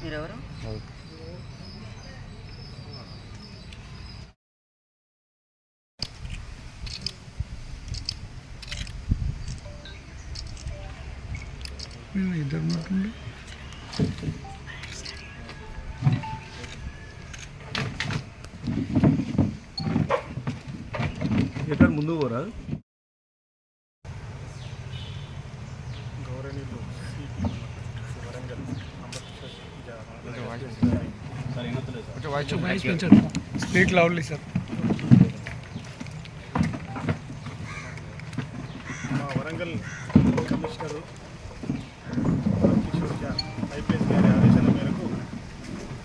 మీరెవరు? మేము ఇద్దరు ఉన్నట్టుండి ఎక్కడ ముందు పోరా గౌరవనీయులు వరంగల్ వాయిస్ పెంచండి. Speak loudly sir. మా వరంగల్ కమిషనరు కిషోర్ ఝా ఐపీఎస్ గారి ఆదేశాల మేరకు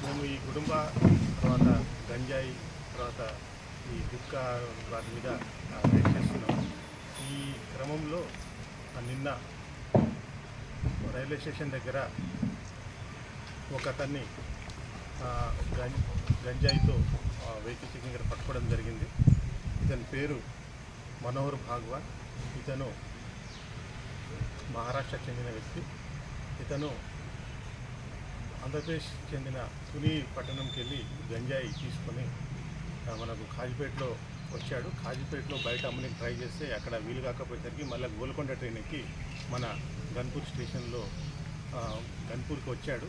మేము ఈ కుటుంబ తర్వాత గంజాయి తర్వాత ఈ గుట్కా వాటి మీద రైడ్ చేస్తున్నాము. ఈ క్రమంలో నిన్న రైల్వే స్టేషన్ దగ్గర ఒక అతన్ని గంజాయితో వెహికల్ చెకింగ్ దగ్గర పట్టుకోవడం జరిగింది. ఇతని పేరు మనోహర్ భాగవాన్. ఇతను మహారాష్ట్ర చెందిన వ్యక్తి. ఇతను ఆంధ్రప్రదేశ్ చెందిన తుని పట్టణంకి వెళ్ళి గంజాయి తీసుకొని మనకు కాజీపేటలో వచ్చాడు. కాజీపేటలో బయట అమ్మనికి ట్రై చేస్తే అక్కడ వీలు కాకపోయేసరికి మళ్ళీ గోల్కొండ ట్రైన్ ఎక్కి మన గన్పూర్ స్టేషన్లో గన్పూర్కి వచ్చాడు.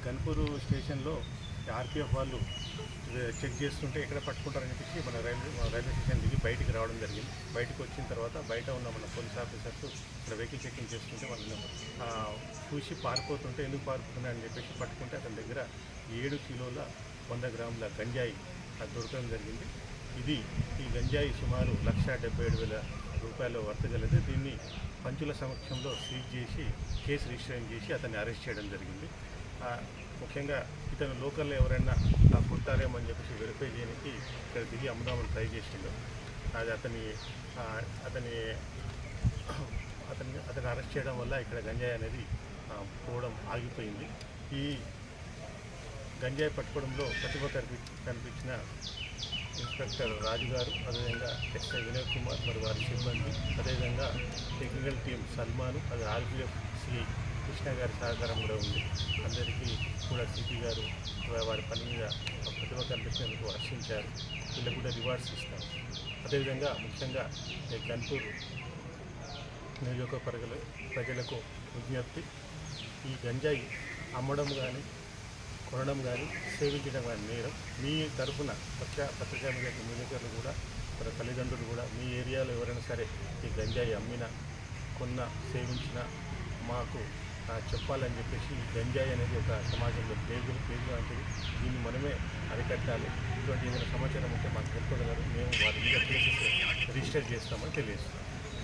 గన్పూర్ స్టేషన్లో ఆర్పిఎఫ్ వాళ్ళు చెక్ చేస్తుంటే ఎక్కడ పట్టుకుంటారని చెప్పేసి మన రైల్వే స్టేషన్ దిగి బయటికి రావడం జరిగింది. బయటకు వచ్చిన తర్వాత బయట ఉన్న మన పోలీస్ ఆఫీసర్స్ ఇక్కడ వెహికల్ చెకింగ్ చేస్తుంటే వాళ్ళని చూసి పారిపోతుంటే ఎందుకు పారిపోతున్నాయని చెప్పేసి పట్టుకుంటే అతని దగ్గర 7 కిలోల 100 గ్రాముల గంజాయి దొరకడం జరిగింది. ఈ గంజాయి సుమారు 1,77,000 రూపాయల వర్తగలదు. దీన్ని పంచుల సమక్షంలో సీజ్ చేసి కేసు రిజిస్టర్ చేసి అతన్ని అరెస్ట్ చేయడం జరిగింది. ముఖ్యంగా ఇతను లోకల్లో ఎవరైనా కొట్టారేమో అని చెప్పేసి వెరిఫై చేయడానికి ఇక్కడ దిగి అమ్ముదామని ట్రై చేసిండు. అది అతన్ని అరెస్ట్ చేయడం వల్ల ఇక్కడ గంజాయి అనేది పోవడం ఆగిపోయింది. ఈ గంజాయి పట్టుకోవడంలో ప్రతిభ కనిపించిన ఇన్స్పెక్టర్ రాజు గారు, అదేవిధంగా ఎస్ఐ వినయ్ కుమార్ మరి వారి సిబ్బంది, అదేవిధంగా టెక్నికల్ టీం సల్మాను, అది ఆర్పిఎఫ్ సిఐ కృష్ణ గారి సహకారం కూడా ఉంది. అందరికీ కూడా సిపి గారు వారి పని మీద ప్రతిభ కనిపించినందుకు హర్షించారు. వీళ్ళకు కూడా రివార్డ్స్ ఇస్తాం. అదేవిధంగా ముఖ్యంగా గన్పూర్ నియోజకవర్గ ప్రజలకు విజ్ఞప్తి, ఈ గంజాయి అమ్మడం కానీ కొనడం కానీ సేవించడం కానీ నేరం. మీ తరఫున పత్రికా విలేకరులు కూడా మన తల్లిదండ్రులు కూడా మీ ఏరియాలో ఎవరైనా సరే ఈ గంజాయి అమ్మినా కొన్న సేవించినా మాకు చెప్పాలని చెప్పేసి ఈ గంజాయి అనేది ఒక సమాజంలో పేగు లాంటిది. దీన్ని మనమే అరికట్టాలి. ఇటువంటి ఏదైనా సమాచారం ఉంటే మాకు తెలుపగలరు. మేము వారి మీద కేసెస్ రిజిస్టర్ చేస్తామని తెలియజేస్తాం.